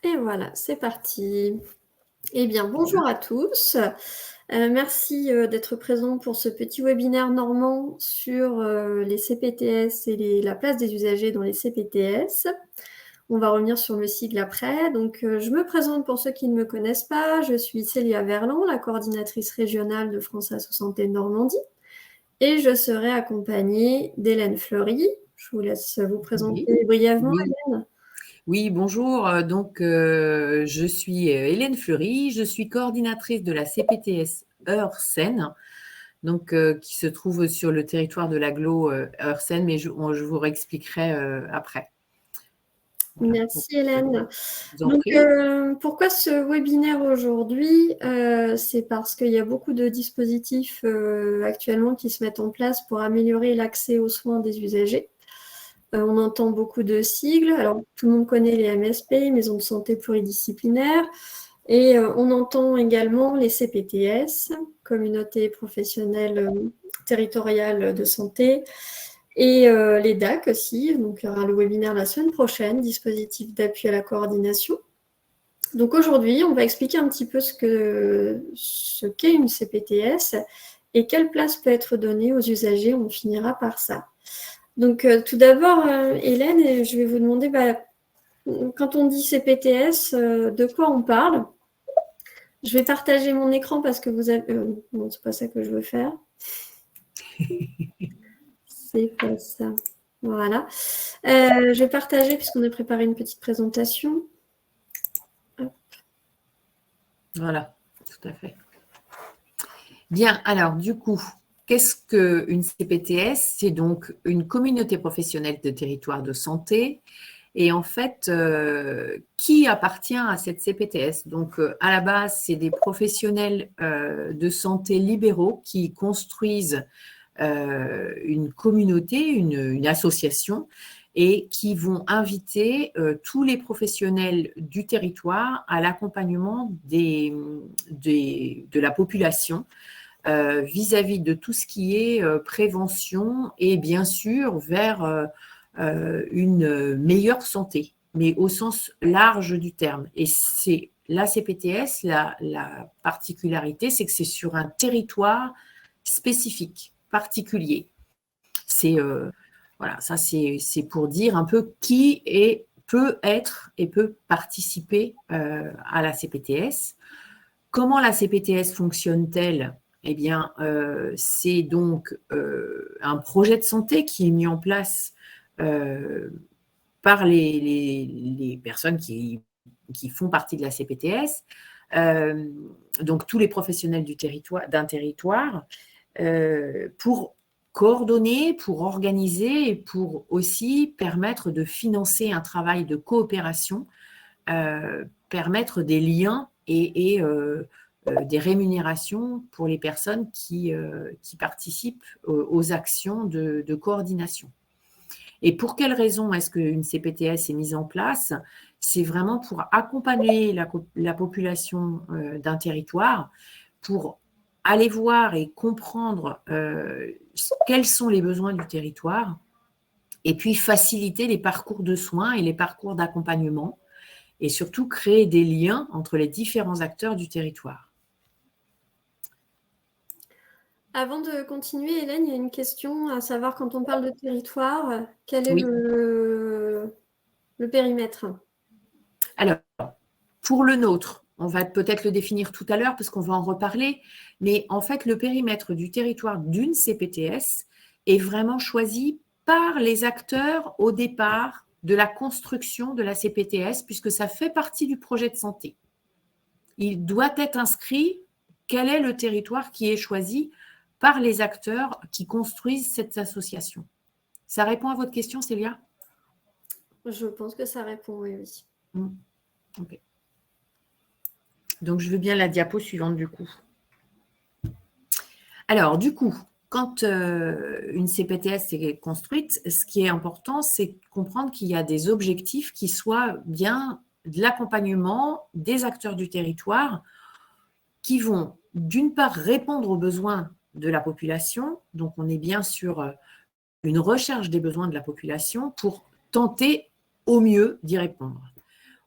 Et voilà, c'est parti. Eh bien, bonjour à tous. Merci d'être présents pour ce petit webinaire normand sur les CPTS et la place des usagers dans les CPTS. On va revenir sur le sigle après. Donc, je me présente pour ceux qui ne me connaissent pas. Je suis Célia Verland, la coordinatrice régionale de France Asso Santé Normandie. Et je serai accompagnée d'Hélène Fleury. Je vous laisse vous présenter brièvement, Oui. Hélène. Oui, bonjour. Je suis Hélène Fleury, je suis coordinatrice de la CPTS Eure-Seine, qui se trouve sur le territoire de l'agglo Eure-Seine, mais je vous réexpliquerai après. Voilà. Merci Hélène. Je vous en Donc, prie. pourquoi ce webinaire aujourd'hui? C'est parce qu'il y a beaucoup de dispositifs actuellement qui se mettent en place pour améliorer l'accès aux soins des usagers. On entend beaucoup de sigles. Alors, tout le monde connaît les MSP, Maisons de santé pluridisciplinaires. Et on entend également les CPTS, Communautés professionnelles territoriales de santé, et les DAC aussi. Donc, il y aura le webinaire la semaine prochaine, dispositif d'appui à la coordination. Donc aujourd'hui, on va expliquer un petit peu ce qu'est une CPTS et quelle place peut être donnée aux usagers. On finira par ça. Donc tout d'abord, Hélène, je vais vous demander, quand on dit CPTS, de quoi on parle? Je vais partager mon écran parce que vous avez... non, c'est pas ça que je veux faire. C'est pas ça. Voilà. Je vais partager puisqu'on a préparé une petite présentation. Hop. Voilà, tout à fait. Bien, alors du coup, qu'est-ce qu'une CPTS? C'est donc une communauté professionnelle de territoire de santé. Et en fait, qui appartient à cette CPTS? Donc, à la base, c'est des professionnels de santé libéraux qui construisent une communauté, une association, et qui vont inviter tous les professionnels du territoire à l'accompagnement de la population vis-à-vis de tout ce qui est prévention et bien sûr vers une meilleure santé, mais au sens large du terme. Et c'est la CPTS, la particularité, c'est que c'est sur un territoire spécifique, particulier. C'est voilà, ça c'est pour dire un peu qui peut être et peut participer à la CPTS. Comment la CPTS fonctionne-t-elle? Eh bien, c'est donc un projet de santé qui est mis en place par les personnes qui font partie de la CPTS, donc tous les professionnels d'un territoire, pour coordonner, pour organiser et pour aussi permettre de financer un travail de coopération, permettre des liens et des rémunérations pour les personnes qui participent aux actions de coordination. Et pour quelles raisons est-ce qu'une CPTS est mise en place? C'est vraiment pour accompagner la population d'un territoire, pour aller voir et comprendre quels sont les besoins du territoire, et puis faciliter les parcours de soins et les parcours d'accompagnement, et surtout créer des liens entre les différents acteurs du territoire. Avant de continuer, Hélène, il y a une question à savoir, quand on parle de territoire, quel est Oui. le périmètre? Alors, pour le nôtre, on va peut-être le définir tout à l'heure parce qu'on va en reparler, mais en fait, le périmètre du territoire d'une CPTS est vraiment choisi par les acteurs au départ de la construction de la CPTS, puisque ça fait partie du projet de santé. Il doit être inscrit quel est le territoire qui est choisi par les acteurs qui construisent cette association. Ça répond à votre question, Célia? Je pense que ça répond, oui. Okay. Donc, je veux bien la diapo suivante du coup. Alors, du coup, quand une CPTS est construite, ce qui est important, c'est de comprendre qu'il y a des objectifs qui soient bien de l'accompagnement des acteurs du territoire qui vont, d'une part, répondre aux besoins de la population. Donc, on est bien sur une recherche des besoins de la population pour tenter au mieux d'y répondre.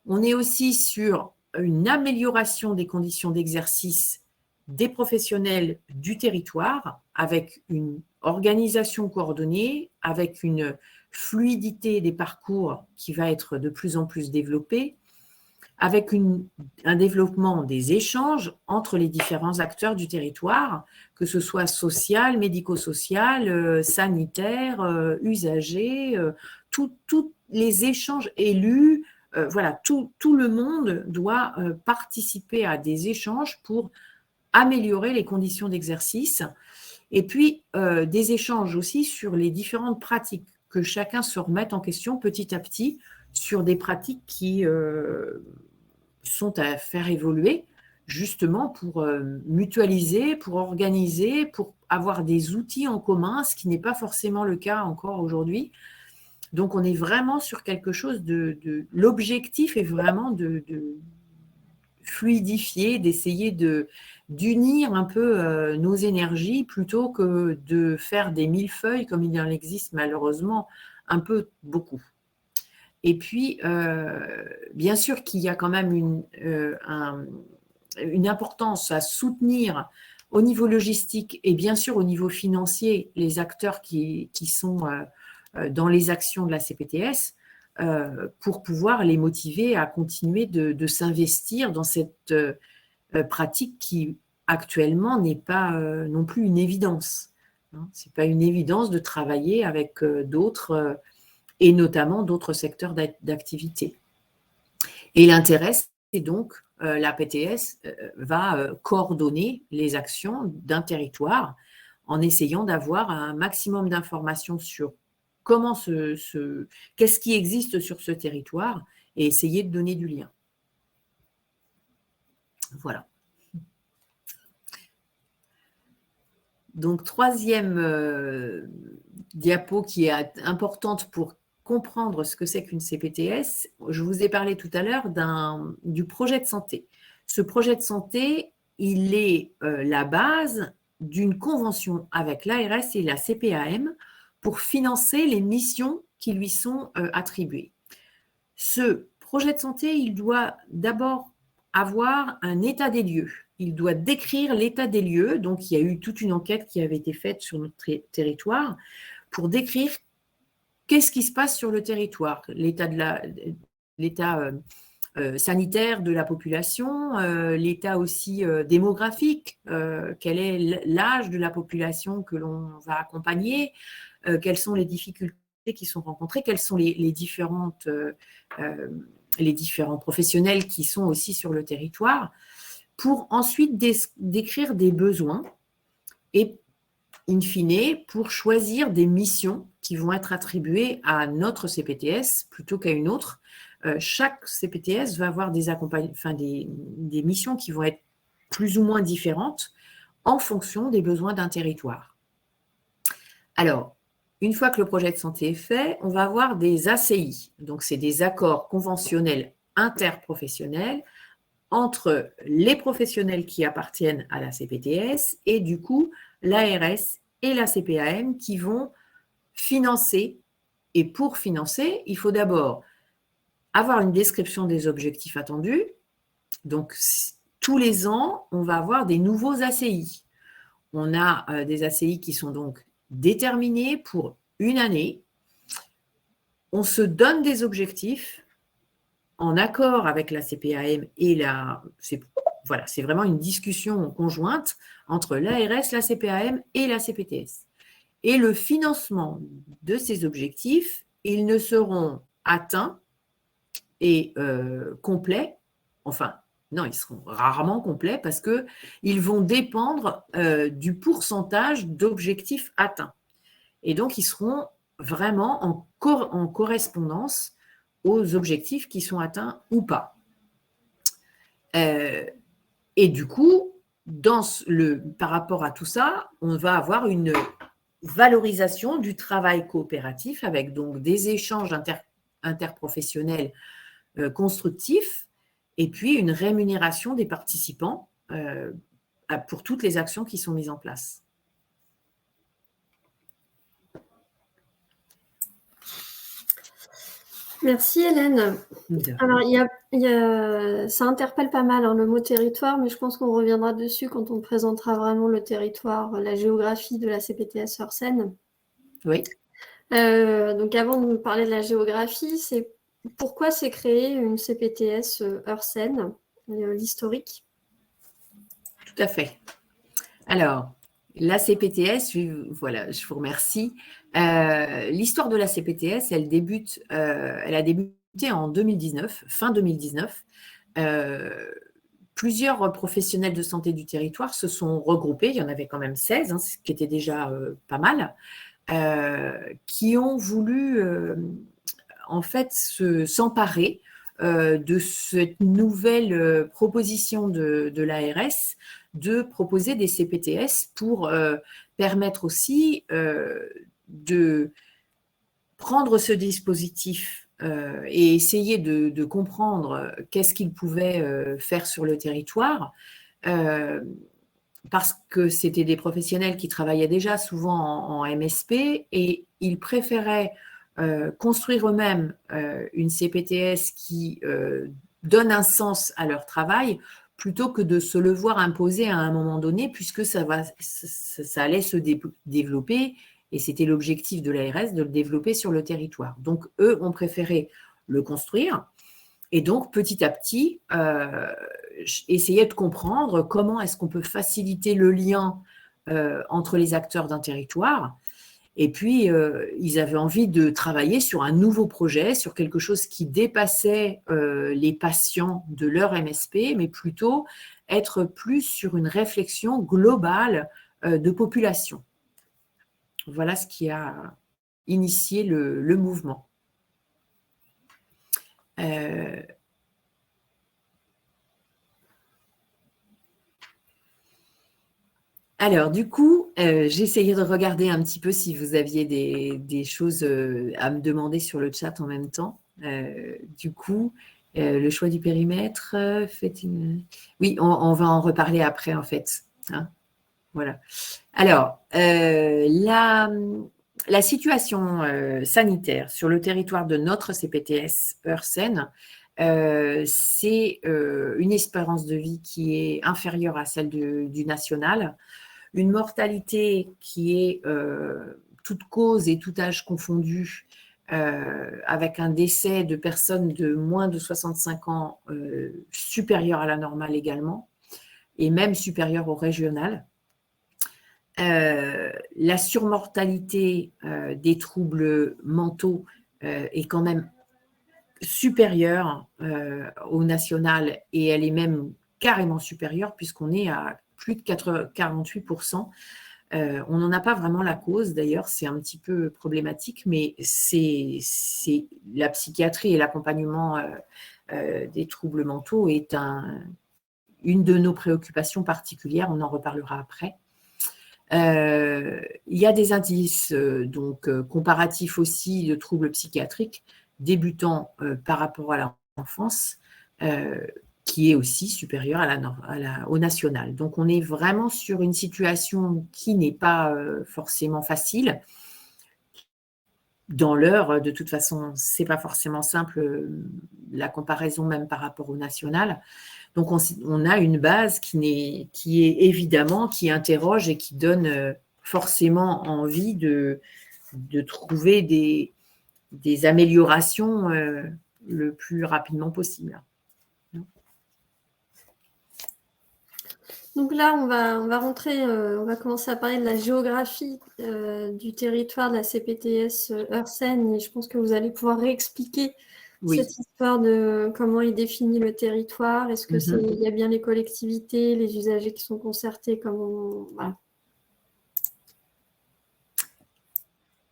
On est aussi sur une amélioration des conditions d'exercice des professionnels du territoire avec une organisation coordonnée, avec une fluidité des parcours qui va être de plus en plus développée, avec un développement des échanges entre les différents acteurs du territoire, que ce soit social, médico-social, sanitaire, usager, tous les échanges élus, voilà, tout le monde doit participer à des échanges pour améliorer les conditions d'exercice et puis des échanges aussi sur les différentes pratiques, que chacun se remette en question petit à petit sur des pratiques qui sont à faire évoluer justement pour mutualiser, pour organiser, pour avoir des outils en commun, ce qui n'est pas forcément le cas encore aujourd'hui. Donc on est vraiment sur quelque chose l'objectif est vraiment de fluidifier, d'essayer d'unir un peu nos énergies plutôt que de faire des millefeuilles comme il en existe malheureusement un peu beaucoup. Et puis, bien sûr qu'il y a quand même une importance à soutenir au niveau logistique et bien sûr au niveau financier les acteurs qui sont dans les actions de la CPTS pour pouvoir les motiver à continuer de s'investir dans cette pratique qui actuellement n'est pas non plus une évidence. Ce n'est pas une évidence de travailler avec d'autres et notamment d'autres secteurs d'activité. Et l'intérêt, c'est donc la PTS va coordonner les actions d'un territoire en essayant d'avoir un maximum d'informations sur qu'est-ce qui existe sur ce territoire et essayer de donner du lien. Voilà. Donc, troisième diapo qui est importante pour comprendre ce que c'est qu'une CPTS, je vous ai parlé tout à l'heure du projet de santé. Ce projet de santé, il est la base d'une convention avec l'ARS et la CPAM pour financer les missions qui lui sont attribuées. Ce projet de santé, il doit d'abord avoir un état des lieux. Il doit décrire l'état des lieux. Donc, il y a eu toute une enquête qui avait été faite sur notre territoire pour décrire qu'est-ce qui se passe sur le territoire, l'état sanitaire de la population, l'état aussi démographique, quel est l'âge de la population que l'on va accompagner, quelles sont les difficultés qui sont rencontrées, quels sont les différents professionnels qui sont aussi sur le territoire, pour ensuite décrire des besoins et, in fine, pour choisir des missions qui vont être attribuées à notre CPTS plutôt qu'à une autre. Chaque CPTS va avoir des missions qui vont être plus ou moins différentes en fonction des besoins d'un territoire. Alors, une fois que le projet de santé est fait, on va avoir des ACI. Donc, c'est des accords conventionnels interprofessionnels entre les professionnels qui appartiennent à la CPTS et du coup, l'ARS et la CPAM qui vont financer. Et pour financer, il faut d'abord avoir une description des objectifs attendus. Donc, tous les ans, on va avoir des nouveaux ACI. On a des ACI qui sont donc déterminés pour une année. On se donne des objectifs en accord avec la CPAM et c'est vraiment une discussion conjointe entre l'ARS, la CPAM et la CPTS. Et le financement de ces objectifs, ils ne seront atteints et complets, non, ils seront rarement complets parce qu'ils vont dépendre du pourcentage d'objectifs atteints. Et donc, ils seront vraiment en correspondance aux objectifs qui sont atteints ou pas. Et du coup, par rapport à tout ça, on va avoir une valorisation du travail coopératif avec donc des échanges interprofessionnels constructifs et puis une rémunération des participants pour toutes les actions qui sont mises en place. Merci Hélène. Alors, ça interpelle pas mal, hein, le mot territoire, mais je pense qu'on reviendra dessus quand on présentera vraiment le territoire, la géographie de la CPTS Heursen. Oui. Donc, avant de nous parler de la géographie, c'est pourquoi s'est créée une CPTS Heursen, l'historique. Tout à fait. Alors, la CPTS, voilà, je vous remercie. L'histoire de la CPTS, elle a débuté en 2019, fin 2019. Plusieurs professionnels de santé du territoire se sont regroupés, il y en avait quand même 16, hein, ce qui était déjà pas mal, qui ont voulu en fait s'emparer de cette nouvelle proposition de l'ARS de proposer des CPTS pour permettre aussi de prendre ce dispositif et essayer de comprendre qu'est-ce qu'il pouvait faire sur le territoire, parce que c'était des professionnels qui travaillaient déjà souvent en MSP et ils préféraient construire eux-mêmes une CPTS qui donne un sens à leur travail plutôt que de se le voir imposer à un moment donné, puisque ça allait se développer, et c'était l'objectif de l'ARS de le développer sur le territoire. Donc, eux ont préféré le construire, et donc, petit à petit, essayer de comprendre comment est-ce qu'on peut faciliter le lien entre les acteurs d'un territoire. Et puis, ils avaient envie de travailler sur un nouveau projet, sur quelque chose qui dépassait les patients de leur MSP, mais plutôt être plus sur une réflexion globale de population. Voilà ce qui a initié le mouvement. Alors, du coup, j'essayais de regarder un petit peu si vous aviez des choses à me demander sur le chat en même temps. Du coup, le choix du périmètre, oui, on va en reparler après, en fait. Hein, voilà. Alors, la situation sanitaire sur le territoire de notre CPTS Heursen, c'est une espérance de vie qui est inférieure à celle du national, une mortalité qui est toute cause et tout âge confondu, avec un décès de personnes de moins de 65 ans supérieur à la normale également, et même supérieur au régional. La surmortalité des troubles mentaux est quand même supérieure au national, et elle est même carrément supérieure puisqu'on est à plus de 48%. On n'en a pas vraiment la cause, d'ailleurs, c'est un petit peu problématique, mais c'est la psychiatrie et l'accompagnement des troubles mentaux est une de nos préoccupations particulières, on en reparlera après. Il y a des indices comparatifs aussi de troubles psychiatriques débutant par rapport à l'enfance, qui est aussi supérieur au national. Donc, on est vraiment sur une situation qui n'est pas forcément facile. Dans l'heure, de toute façon, ce n'est pas forcément simple, la comparaison même par rapport au national. Donc, on a une base qui interroge et qui donne forcément envie de trouver des améliorations le plus rapidement possible. Donc là, on va commencer à parler de la géographie du territoire de la CPTS Heursen, et je pense que vous allez pouvoir réexpliquer cette histoire de comment il définit le territoire. Est-ce que il y a bien les collectivités, les usagers qui sont concertés, voilà.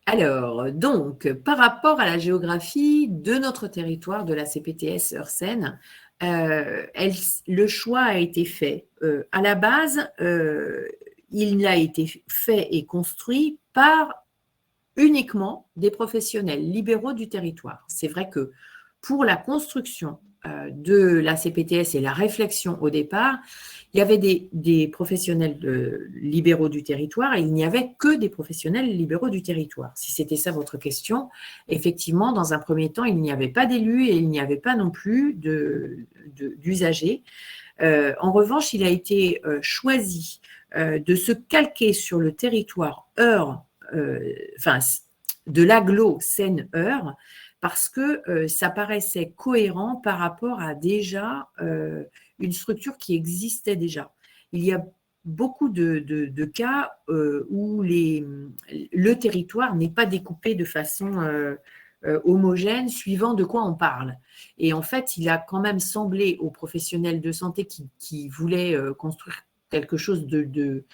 Alors, donc, par rapport à la géographie de notre territoire, de la CPTS Heursen, le choix a été fait. À la base, il a été fait et construit par uniquement des professionnels libéraux du territoire. C'est vrai que pour la construction de la CPTS et la réflexion au départ, il y avait des professionnels libéraux du territoire et il n'y avait que des professionnels libéraux du territoire. Si c'était ça votre question, effectivement, dans un premier temps, il n'y avait pas d'élus et il n'y avait pas non plus d'usagers. En revanche, il a été choisi de se calquer sur le territoire Eure, de l'agglo Seine-Eure, parce que ça paraissait cohérent par rapport à déjà une structure qui existait déjà. Il y a beaucoup de cas où le territoire n'est pas découpé de façon homogène suivant de quoi on parle. Et en fait, il a quand même semblé aux professionnels de santé qui voulaient construire quelque chose de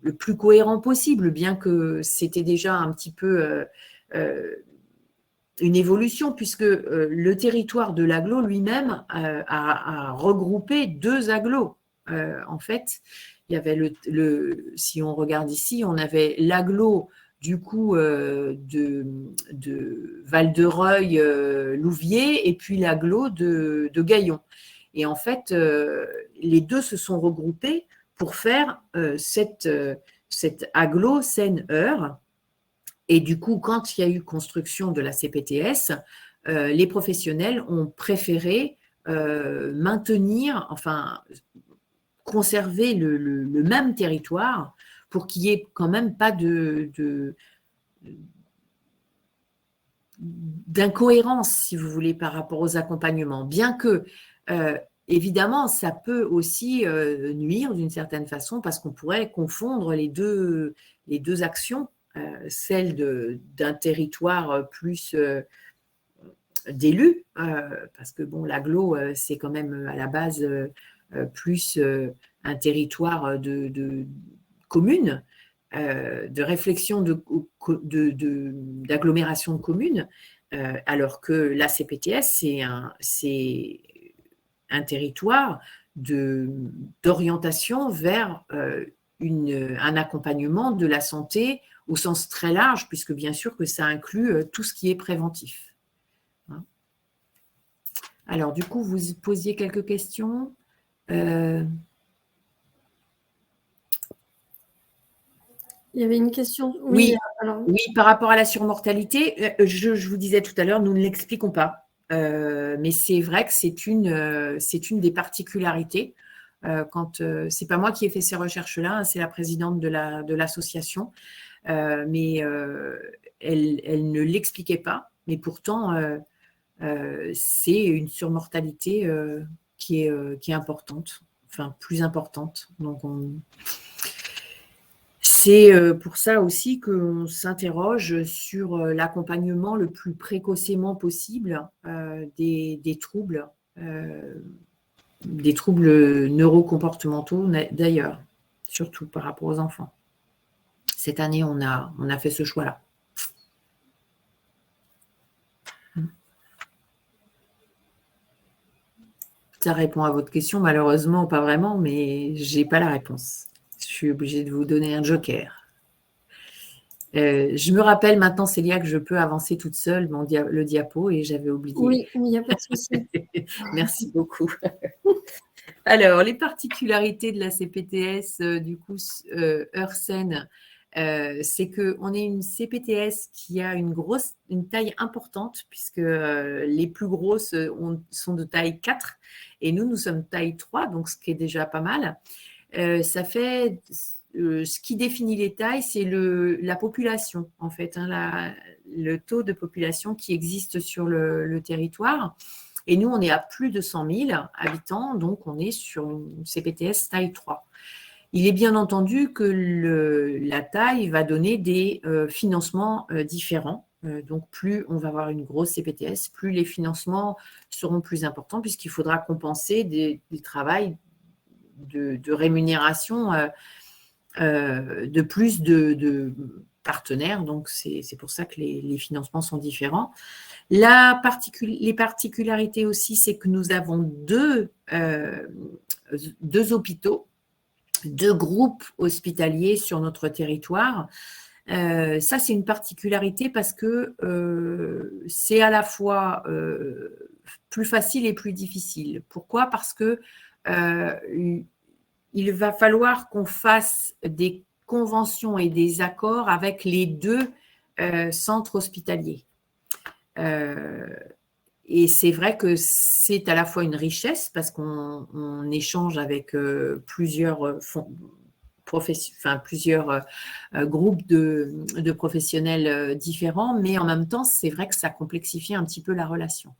le plus cohérent possible, bien que c'était déjà un petit peu une évolution, puisque le territoire de l'agglo lui-même a regroupé 2 agglos. En fait, il y avait si on regarde ici, on avait l'agglo du coup de Val-de-Reuil, Louviers, et puis l'agglo de Gaillon. Et en fait, les deux se sont regroupés pour faire cette agglo Seine-Eure. Et du coup, quand il y a eu construction de la CPTS, les professionnels ont préféré conserver le même territoire pour qu'il n'y ait quand même pas d'incohérence, si vous voulez, par rapport aux accompagnements. Bien que, évidemment, ça peut aussi nuire d'une certaine façon parce qu'on pourrait confondre les deux actions, celle d'un territoire plus d'élus, parce que bon, l'agglo, c'est quand même à la base plus un territoire de communes, de réflexion d'agglomération de communes, alors que la CPTS, c'est un territoire d'orientation vers un accompagnement de la santé au sens très large, puisque bien sûr que ça inclut tout ce qui est préventif. Alors, du coup, vous posiez quelques questions. Il y avait une question. Oui, par rapport à la surmortalité, je vous disais tout à l'heure, nous ne l'expliquons pas. Mais c'est vrai que c'est une des particularités. C'est pas moi qui ai fait ces recherches-là, c'est la présidente de l'association. Mais elle ne l'expliquait pas. Mais pourtant, c'est une surmortalité qui est importante, enfin plus importante. Donc, c'est pour ça aussi qu'on s'interroge sur l'accompagnement le plus précocement possible des troubles neurocomportementaux d'ailleurs, surtout par rapport aux enfants. Cette année, on a fait ce choix-là. Ça répond à votre question, malheureusement, pas vraiment, mais je n'ai pas la réponse. Je suis obligée de vous donner un joker. Je me rappelle maintenant, Célia, que je peux avancer toute seule le diapo et j'avais oublié. Oui, il n'y a pas de souci. Merci beaucoup. Alors, les particularités de la CPTS, du coup, Eure-Seine, c'est qu'on est une CPTS qui a une taille importante, puisque les plus grosses sont de taille 4 et nous sommes taille 3, donc ce qui est déjà pas mal. Ça fait ce qui définit les tailles, c'est la population, en fait, le taux de population qui existe sur le territoire. Et nous, on est à plus de 100 000 habitants, donc on est sur une CPTS taille 3. Il est bien entendu que la taille va donner des financements différents. Donc, plus on va avoir une grosse CPTS, plus les financements seront plus importants, puisqu'il faudra compenser des travails de rémunération de plus de partenaires. Donc, c'est pour ça que les financements sont différents. Les particularités aussi, c'est que nous avons deux hôpitaux, 2 groupes hospitaliers sur notre territoire. Ça, c'est une particularité parce que c'est à la fois plus facile et plus difficile. Pourquoi? Parce que il va falloir qu'on fasse des conventions et des accords avec les deux centres hospitaliers. Et c'est vrai que c'est à la fois une richesse parce qu'on échange avec plusieurs groupes de professionnels différents, mais en même temps, c'est vrai que ça complexifie un petit peu la relation.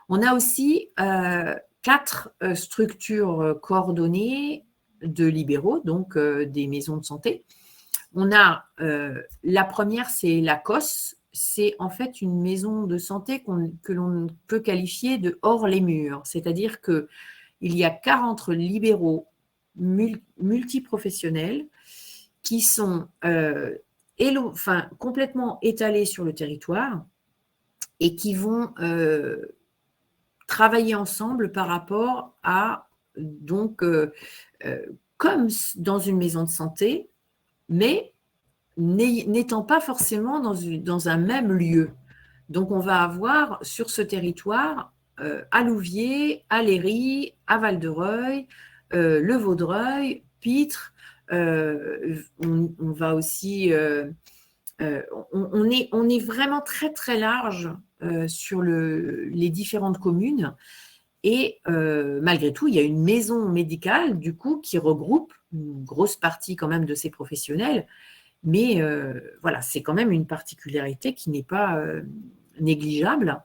On a aussi 4 structures coordonnées de libéraux, donc des maisons de santé. On a la première, c'est la COS. C'est en fait une maison de santé que l'on peut qualifier de hors les murs. C'est-à-dire qu'il y a 40 libéraux multiprofessionnels qui sont complètement étalés sur le territoire et qui vont travailler ensemble par rapport à, donc, comme dans une maison de santé, mais n'étant pas forcément dans un même lieu. Donc, on va avoir sur ce territoire, à Louviers, à Léry, à Val-de-Reuil, le Vaudreuil, Pitre, on va aussi… on est vraiment très, très large sur les différentes communes. Et malgré tout, il y a une maison médicale, du coup, qui regroupe une grosse partie quand même de ces professionnels. Mais voilà, c'est quand même une particularité qui n'est pas négligeable.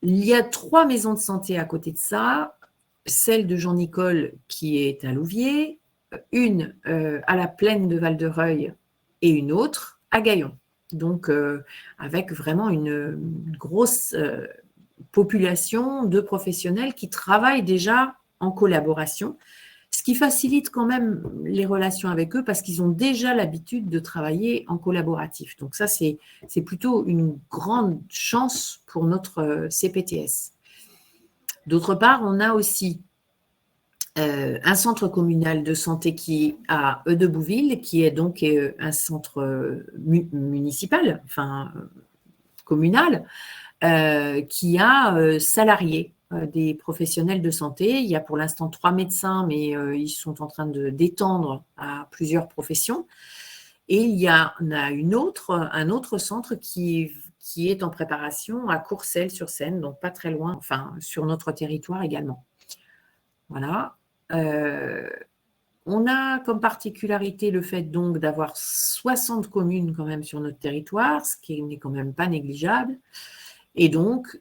Il y a 3 maisons de santé à côté de ça. Celle de Jean-Nicole qui est à Louviers, une à la plaine de Val-de-Reuil et une autre à Gaillon. Donc, avec vraiment une grosse population de professionnels qui travaillent déjà en collaboration, ce qui facilite quand même les relations avec eux parce qu'ils ont déjà l'habitude de travailler en collaboratif. Donc ça, c'est plutôt une grande chance pour notre CPTS. D'autre part, on a aussi un centre communal de santé qui est à Eudebouville, qui est donc un centre municipal, enfin communal, qui a salarié des professionnels de santé. Il y a pour l'instant 3 médecins, mais ils sont en train d'étendre à plusieurs professions. Et il y a un autre centre qui est en préparation à Courcelles-sur-Seine, donc pas très loin, enfin sur notre territoire également. Voilà. On a comme particularité le fait donc d'avoir 60 communes quand même sur notre territoire, ce qui n'est quand même pas négligeable, et donc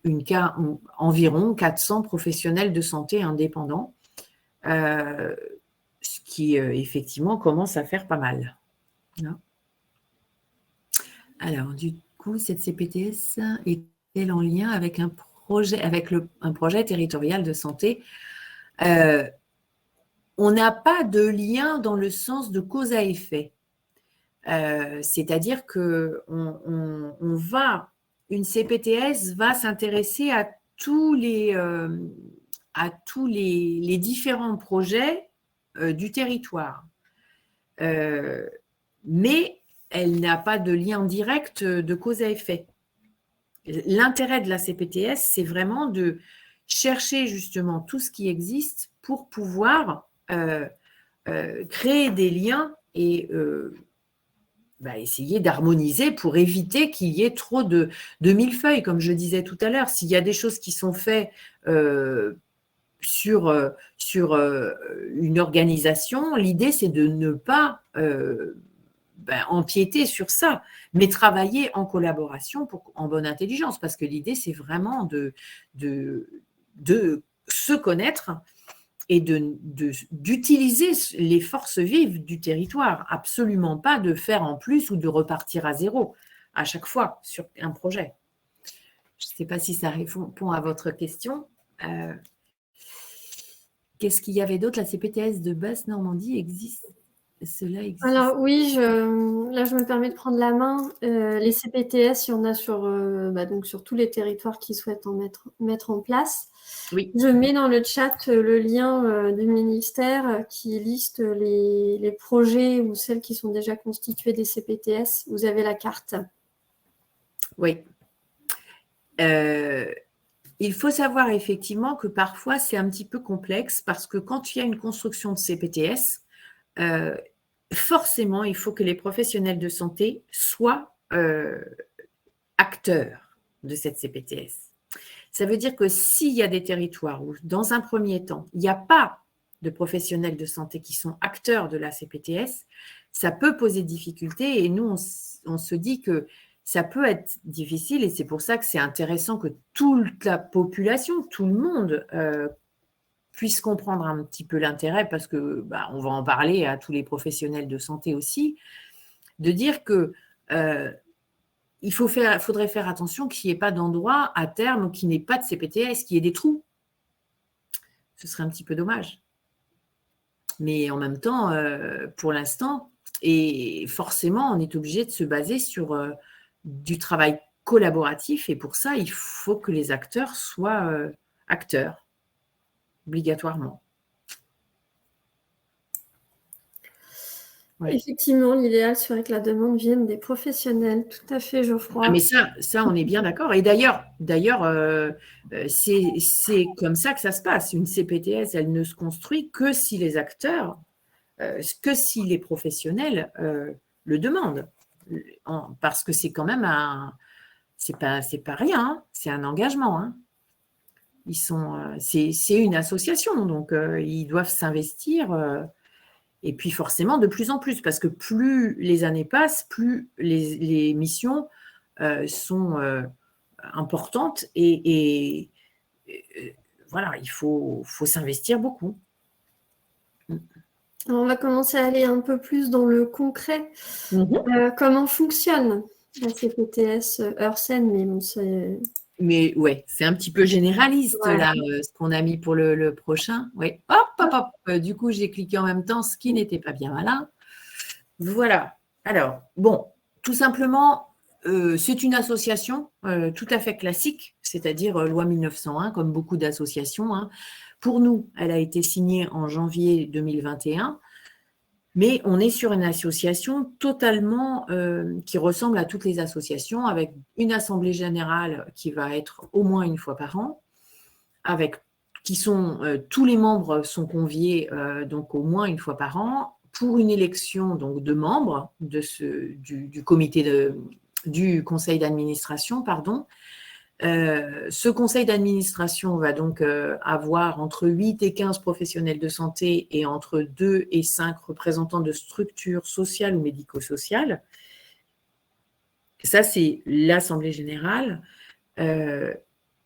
environ 400 professionnels de santé indépendants, ce qui effectivement commence à faire pas mal. Alors, du coup, cette CPTS est-elle en lien avec un projet territorial de santé? On n'a pas de lien dans le sens de cause à effet. C'est-à-dire que une CPTS va s'intéresser à tous les différents projets du territoire. Mais elle n'a pas de lien direct de cause à effet. L'intérêt de la CPTS, c'est vraiment de chercher justement tout ce qui existe pour pouvoir créer des liens et essayer d'harmoniser pour éviter qu'il y ait trop de millefeuilles, comme je disais tout à l'heure. S'il y a des choses qui sont faites sur une organisation, l'idée, c'est de ne pas empiéter sur ça, mais travailler en collaboration en bonne intelligence, parce que l'idée, c'est vraiment de se connaître et d'utiliser les forces vives du territoire, absolument pas de faire en plus ou de repartir à zéro à chaque fois sur un projet. Je ne sais pas si ça répond à votre question. Qu'est-ce qu'il y avait d'autre? La CPTS de Basse-Normandie existe cela existe. Alors oui, là, je me permets de prendre la main. Les CPTS, il y en a donc sur tous les territoires qui souhaitent en mettre en place. Oui, Je mets dans le chat le lien du ministère qui liste les projets ou celles qui sont déjà constituées des CPTS. Vous avez la carte. oui. Il faut savoir effectivement que parfois c'est un petit peu complexe parce que quand il y a une construction de CPTS, forcément il faut que les professionnels de santé soient acteurs de cette CPTS. Ça veut dire que s'il y a des territoires où, dans un premier temps, il n'y a pas de professionnels de santé qui sont acteurs de la CPTS, ça peut poser difficulté et nous, on se dit que ça peut être difficile et c'est pour ça que c'est intéressant que toute la population, tout le monde puisse comprendre un petit peu l'intérêt parce que on va en parler à tous les professionnels de santé aussi, de dire que il faudrait faire attention qu'il n'y ait pas d'endroit à terme qui n'ait pas de CPTS, qu'il y ait des trous. Ce serait un petit peu dommage. Mais en même temps, pour l'instant, et forcément, on est obligé de se baser sur du travail collaboratif. Et pour ça, il faut que les acteurs soient acteurs, obligatoirement. Ouais. Effectivement, l'idéal serait que la demande vienne des professionnels. Tout à fait, Geoffroy. Ah, mais ça, on est bien d'accord. Et d'ailleurs, c'est comme ça que ça se passe. Une CPTS, elle ne se construit que si les acteurs, que si les professionnels le demandent. Parce que c'est quand même c'est pas rien, hein, c'est un engagement. Hein. C'est une association, donc ils doivent s'investir. Et puis forcément, de plus en plus, parce que plus les années passent, plus les missions sont importantes et voilà, il faut s'investir beaucoup. Alors, on va commencer à aller un peu plus dans le concret. Comment fonctionne la CPTS Heursen, mais bon, Mais ouais, c'est un petit peu généraliste voilà. là, ce qu'on a mis pour le prochain. Oui, hop, hop, hop. Du coup, j'ai cliqué en même temps, ce qui n'était pas bien malin. Voilà. Alors, bon, tout simplement, c'est une association tout à fait classique, c'est-à-dire loi 1901, comme beaucoup d'associations. Hein. Pour nous, elle a été signée en janvier 2021, mais on est sur une association totalement qui ressemble à toutes les associations, avec une assemblée générale qui va être au moins une fois par an, tous les membres sont conviés donc au moins une fois par an pour une élection donc de membres du comité du conseil d'administration, pardon. Ce conseil d'administration va donc avoir entre 8 et 15 professionnels de santé et entre 2 et 5 représentants de structures sociales ou médico-sociales. Ça, c'est l'Assemblée générale.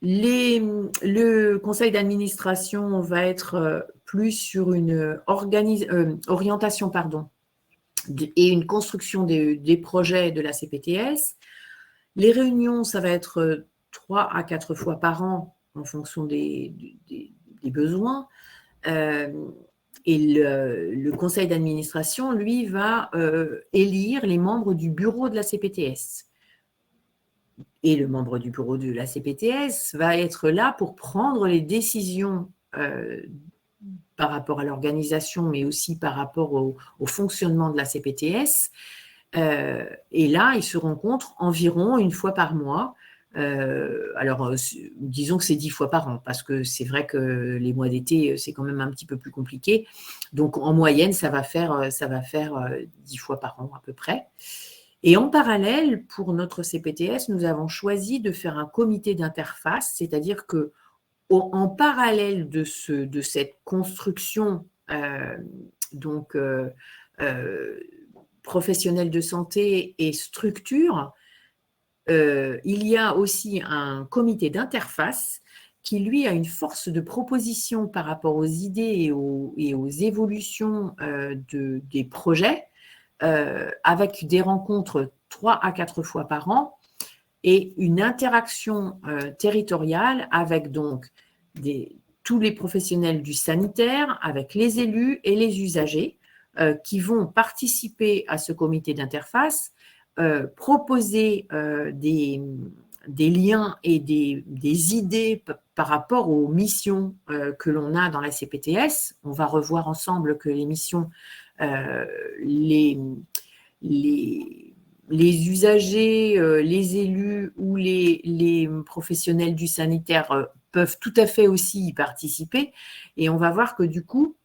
Le conseil d'administration va être plus sur une orientation et une construction des projets de la CPTS. Les réunions, ça va être 3 à 4 fois par an en fonction des besoins. Et le conseil d'administration, lui, va élire les membres du bureau de la CPTS. Et le membre du bureau de la CPTS va être là pour prendre les décisions par rapport à l'organisation, mais aussi par rapport au fonctionnement de la CPTS. Et là, ils se rencontrent environ une fois par mois. Alors, disons que c'est 10 fois par an, parce que c'est vrai que les mois d'été, c'est quand même un petit peu plus compliqué. Donc, en moyenne, ça va faire 10 fois par an à peu près. Et en parallèle, pour notre CPTS, nous avons choisi de faire un comité d'interface, c'est-à-dire que en parallèle de cette construction professionnelle de santé et structure, il y a aussi un comité d'interface qui, lui, a une force de proposition par rapport aux idées et aux évolutions des projets, avec des rencontres 3 à 4 fois par an et une interaction territoriale avec donc tous les professionnels du sanitaire, avec les élus et les usagers, qui vont participer à ce comité d'interface, proposer des liens et des idées par rapport aux missions que l'on a dans la CPTS. On va revoir ensemble que les missions, les usagers, les élus ou les professionnels du sanitaire peuvent tout à fait aussi y participer. Et on va voir que du coup,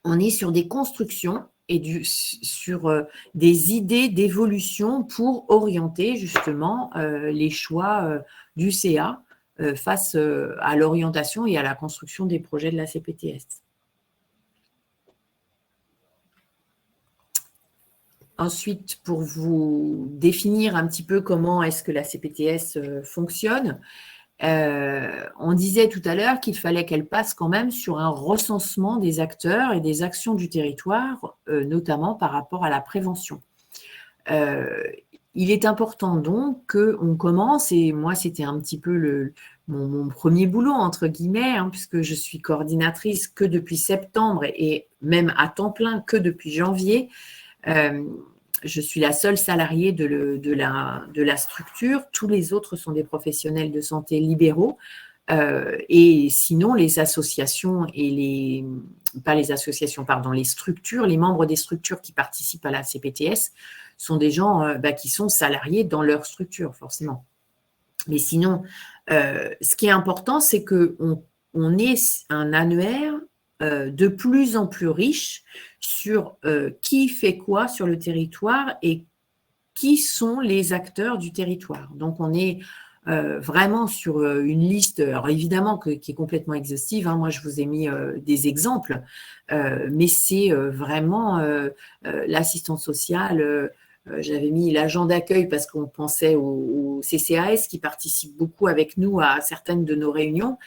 on est sur des constructions et sur des idées d'évolution pour orienter justement les choix du CA face à l'orientation et à la construction des projets de la CPTS. Ensuite, pour vous définir un petit peu comment est-ce que la CPTS fonctionne, on disait tout à l'heure qu'il fallait qu'elle passe quand même sur un recensement des acteurs et des actions du territoire, notamment par rapport à la prévention. Il est important donc qu'on commence, et moi c'était un petit peu mon premier boulot, entre guillemets, hein, puisque je suis coordinatrice que depuis septembre et même à temps plein que depuis janvier. Je suis la seule salariée de la structure. Tous les autres sont des professionnels de santé libéraux. Et sinon, les associations et pas les associations, pardon, les structures, les membres des structures qui participent à la CPTS sont des gens qui sont salariés dans leur structure, forcément. Mais sinon, ce qui est important, c'est qu'on ait un annuaire de plus en plus riche sur qui fait quoi sur le territoire et qui sont les acteurs du territoire. Donc, on est vraiment sur une liste, alors évidemment qui est complètement exhaustive, hein. Moi je vous ai mis des exemples, mais c'est vraiment l'assistante sociale, j'avais mis l'agent d'accueil parce qu'on pensait au CCAS qui participe beaucoup avec nous à certaines de nos réunions.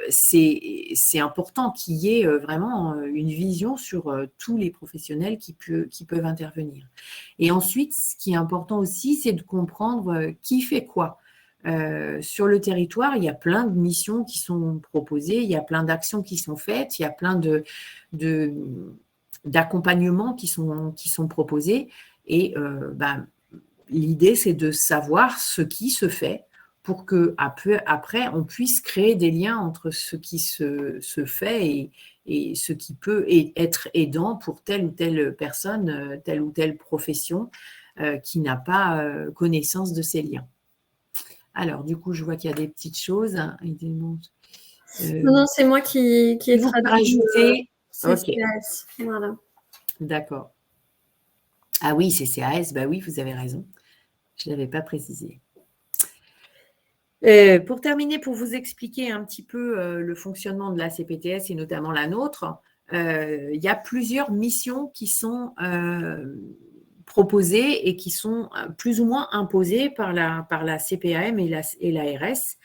C'est important qu'il y ait vraiment une vision sur tous les professionnels qui peuvent intervenir. Et ensuite, ce qui est important aussi, c'est de comprendre qui fait quoi. Sur le territoire, il y a plein de missions qui sont proposées, il y a plein d'actions qui sont faites, il y a plein d'accompagnements qui sont proposés. Et l'idée, c'est de savoir ce qui se fait pour qu'après, on puisse créer des liens entre ce qui se fait et ce qui peut être aidant pour telle ou telle personne, telle ou telle profession qui n'a pas connaissance de ces liens. Alors, du coup, je vois qu'il y a des petites choses. Non, c'est moi qui ai traduit CCAS. Voilà. D'accord. Ah oui, CCAS, bah oui, vous avez raison. Je ne l'avais pas précisé. Pour terminer, pour vous expliquer un petit peu le fonctionnement de la CPTS et notamment la nôtre, il y a plusieurs missions qui sont proposées et qui sont plus ou moins imposées par la CPAM et l'ARS,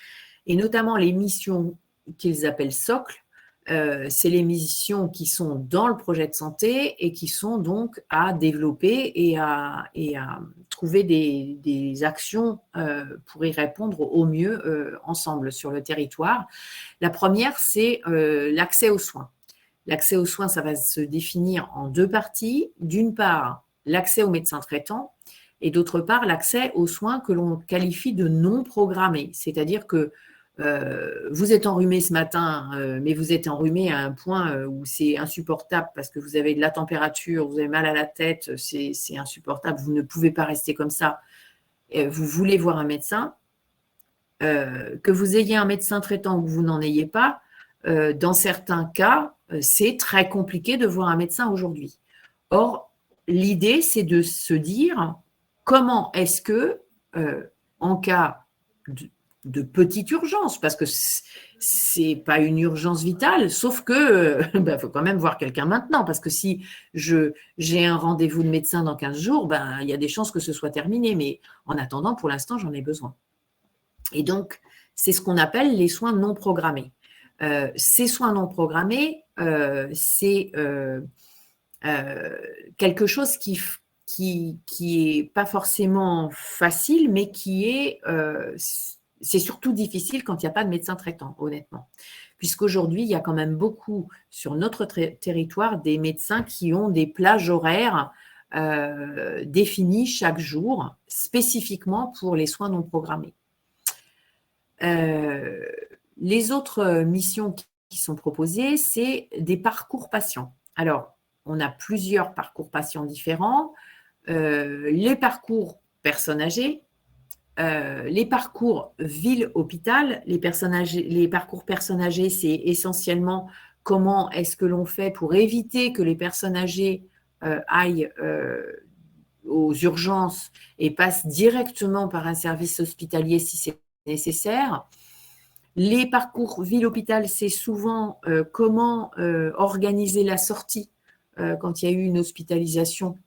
et notamment les missions qu'ils appellent socles. C'est les missions qui sont dans le projet de santé et qui sont donc à développer et à trouver des actions pour y répondre au mieux ensemble sur le territoire. La première, c'est l'accès aux soins. L'accès aux soins, ça va se définir en deux parties. D'une part, l'accès aux médecins traitants et d'autre part, l'accès aux soins que l'on qualifie de non programmés, c'est-à-dire que vous êtes enrhumé ce matin, mais vous êtes enrhumé à un point où c'est insupportable parce que vous avez de la température, vous avez mal à la tête, c'est insupportable, vous ne pouvez pas rester comme ça, vous voulez voir un médecin, que vous ayez un médecin traitant ou que vous n'en ayez pas, dans certains cas, c'est très compliqué de voir un médecin aujourd'hui. Or, l'idée, c'est de se dire comment est-ce que, en cas de petite urgence, parce que c'est pas une urgence vitale, sauf que faut quand même voir quelqu'un maintenant, parce que si j'ai un rendez-vous de médecin dans 15 jours, il y a des chances que ce soit terminé, mais en attendant, pour l'instant, j'en ai besoin. Et donc, c'est ce qu'on appelle les soins non programmés. Ces soins non programmés, c'est quelque chose qui est pas forcément facile, mais qui est c'est surtout difficile quand il n'y a pas de médecin traitant, honnêtement. Puisqu'aujourd'hui, il y a quand même beaucoup sur notre territoire des médecins qui ont des plages horaires définies chaque jour, spécifiquement pour les soins non programmés. Les autres missions qui sont proposées, c'est des parcours patients. Alors, on a plusieurs parcours patients différents. Les parcours personnes âgées, les parcours ville-hôpital. Les parcours personnes âgées, c'est essentiellement comment est-ce que l'on fait pour éviter que les personnes âgées aillent aux urgences et passent directement par un service hospitalier si c'est nécessaire. Les parcours ville-hôpital, c'est souvent comment organiser la sortie quand il y a eu une hospitalisation,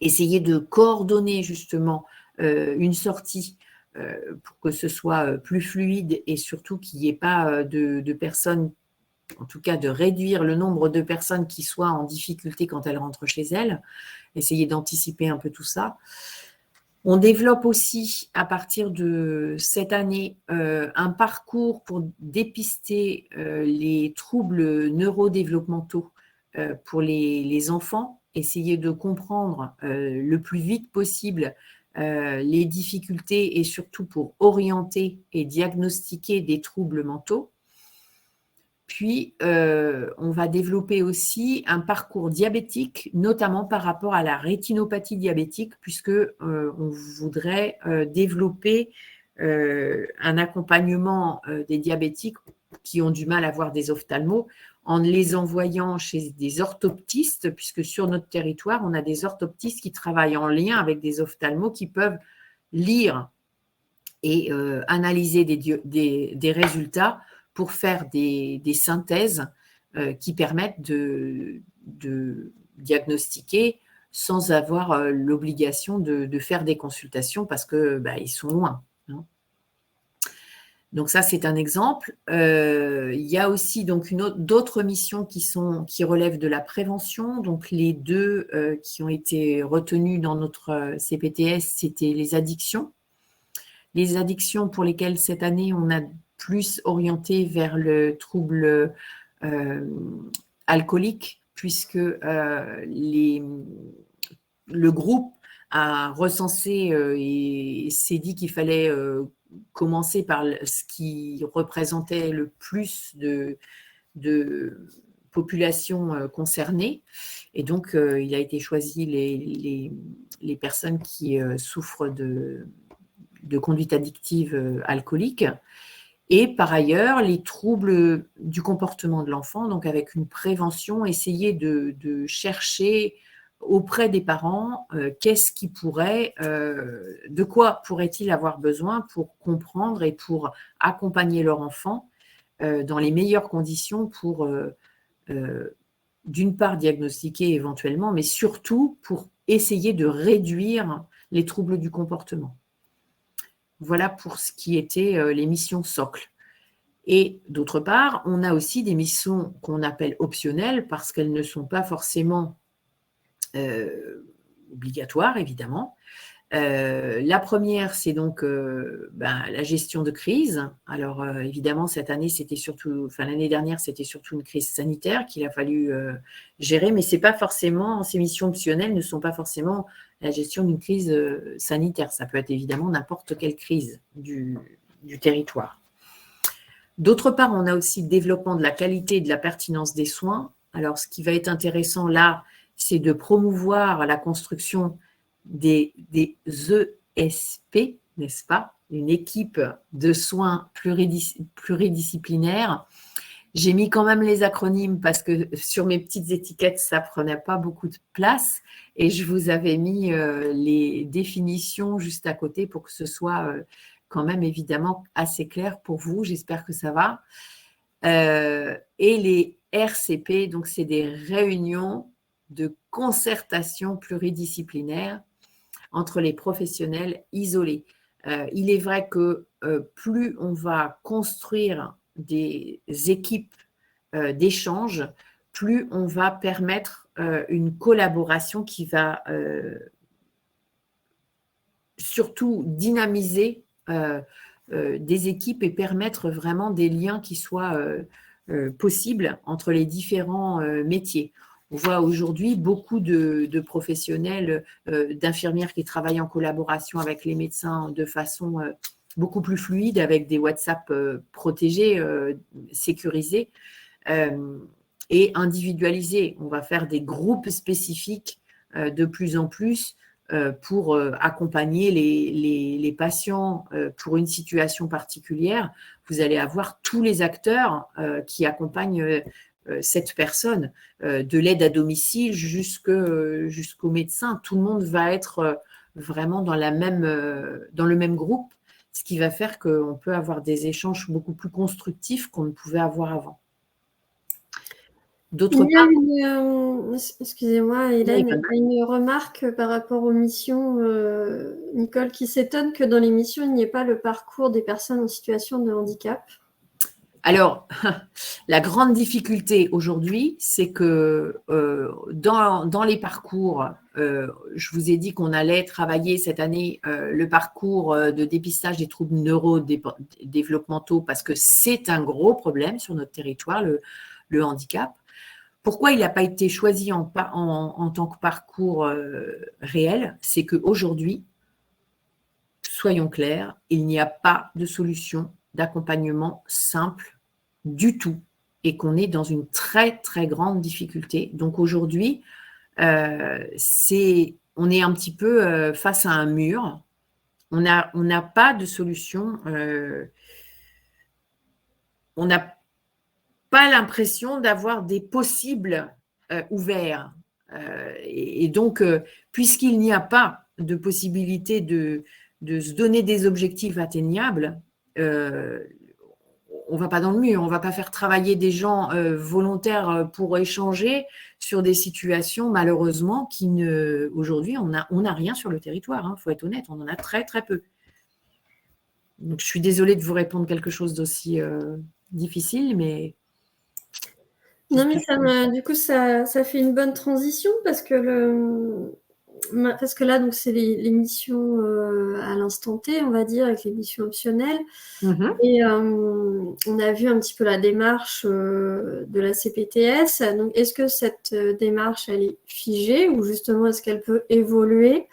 essayer de coordonner justement une sortie pour que ce soit plus fluide et surtout qu'il n'y ait pas de personnes, en tout cas de réduire le nombre de personnes qui soient en difficulté quand elles rentrent chez elles, essayer d'anticiper un peu tout ça. On développe aussi, à partir de cette année, un parcours pour dépister les troubles neurodéveloppementaux pour les enfants, essayer de comprendre le plus vite possible les difficultés et surtout pour orienter et diagnostiquer des troubles mentaux. Puis, on va développer aussi un parcours diabétique, notamment par rapport à la rétinopathie diabétique, puisque on voudrait développer un accompagnement des diabétiques qui ont du mal à voir des ophtalmos en les envoyant chez des orthoptistes, puisque sur notre territoire, on a des orthoptistes qui travaillent en lien avec des ophtalmos qui peuvent lire et analyser des résultats pour faire des synthèses qui permettent de diagnostiquer sans avoir l'obligation de faire des consultations parce qu'ils sont loin. Hein. Donc ça, c'est un exemple. Il y a aussi donc d'autres missions qui relèvent de la prévention. Donc les deux qui ont été retenues dans notre CPTS, c'était les addictions. Les addictions pour lesquelles cette année, on a plus orienté vers le trouble alcoolique, puisque le groupe a recensé et s'est dit qu'il fallait commencer par ce qui représentait le plus de population concernée. Et donc, il a été choisi les personnes qui souffrent de conduite addictive alcoolique. Et par ailleurs, les troubles du comportement de l'enfant, donc avec une prévention, essayer de chercher auprès des parents qu'est-ce qui pourrait, de quoi pourrait-il avoir besoin pour comprendre et pour accompagner leur enfant dans les meilleures conditions pour, d'une part, diagnostiquer éventuellement, mais surtout pour essayer de réduire les troubles du comportement. Voilà pour ce qui était les missions socles. Et d'autre part, on a aussi des missions qu'on appelle optionnelles parce qu'elles ne sont pas forcément obligatoires, évidemment. La première, c'est donc la gestion de crise. Alors, évidemment, cette année, l'année dernière, c'était surtout une crise sanitaire qu'il a fallu gérer, mais c'est pas forcément, ces missions optionnelles ne sont pas forcément la gestion d'une crise sanitaire. Ça peut être évidemment n'importe quelle crise du territoire. D'autre part, on a aussi le développement de la qualité et de la pertinence des soins. Alors, ce qui va être intéressant là, c'est de promouvoir la construction des ESP, n'est-ce pas? Une équipe de soins pluridisciplinaires. J'ai mis quand même les acronymes parce que sur mes petites étiquettes, ça ne prenait pas beaucoup de place et je vous avais mis les définitions juste à côté pour que ce soit quand même évidemment assez clair pour vous. J'espère que ça va. Et les RCP, donc c'est des réunions de concertation pluridisciplinaire entre les professionnels isolés. Il est vrai que plus on va construire des équipes d'échange, plus on va permettre une collaboration qui va surtout dynamiser des équipes et permettre vraiment des liens qui soient possibles entre les différents métiers. On voit aujourd'hui beaucoup de professionnels, d'infirmières qui travaillent en collaboration avec les médecins de façon beaucoup plus fluide, avec des WhatsApp protégés, sécurisés et individualisés. On va faire des groupes spécifiques de plus en plus pour accompagner les patients pour une situation particulière. Vous allez avoir tous les acteurs qui accompagnent cette personne, de l'aide à domicile jusqu'au médecin. Tout le monde va être vraiment dans le même groupe, ce qui va faire qu'on peut avoir des échanges beaucoup plus constructifs qu'on ne pouvait avoir avant. D'autre part, excusez-moi Hélène, il y a une remarque par rapport aux missions, Nicole, qui s'étonne que dans les missions, il n'y ait pas le parcours des personnes en situation de handicap. Alors, la grande difficulté aujourd'hui, c'est que dans les parcours, je vous ai dit qu'on allait travailler cette année le parcours de dépistage des troubles neurodéveloppementaux parce que c'est un gros problème sur notre territoire, le handicap. Pourquoi il n'a pas été choisi en tant que parcours réel? C'est qu'aujourd'hui, soyons clairs, il n'y a pas de solution d'accompagnement simple du tout et qu'on est dans une très, très grande difficulté. Donc aujourd'hui, on est un petit peu face à un mur. On n'a pas de solution. On n'a pas l'impression d'avoir des possibles ouverts. Et donc, puisqu'il n'y a pas de possibilité de se donner des objectifs atteignables, on ne va pas dans le mur, on ne va pas faire travailler des gens volontaires pour échanger sur des situations, malheureusement, aujourd'hui, on n'a rien sur le territoire. Il faut être honnête, on en a très, très peu. Donc, je suis désolée de vous répondre quelque chose d'aussi difficile, mais… Non, mais du coup, ça fait une bonne transition parce que là, donc, c'est les missions à l'instant T, on va dire, avec les missions optionnelles. Et on a vu un petit peu la démarche de la CPTS. Donc, est-ce que cette démarche, elle est figée ou justement, est-ce qu'elle peut évoluer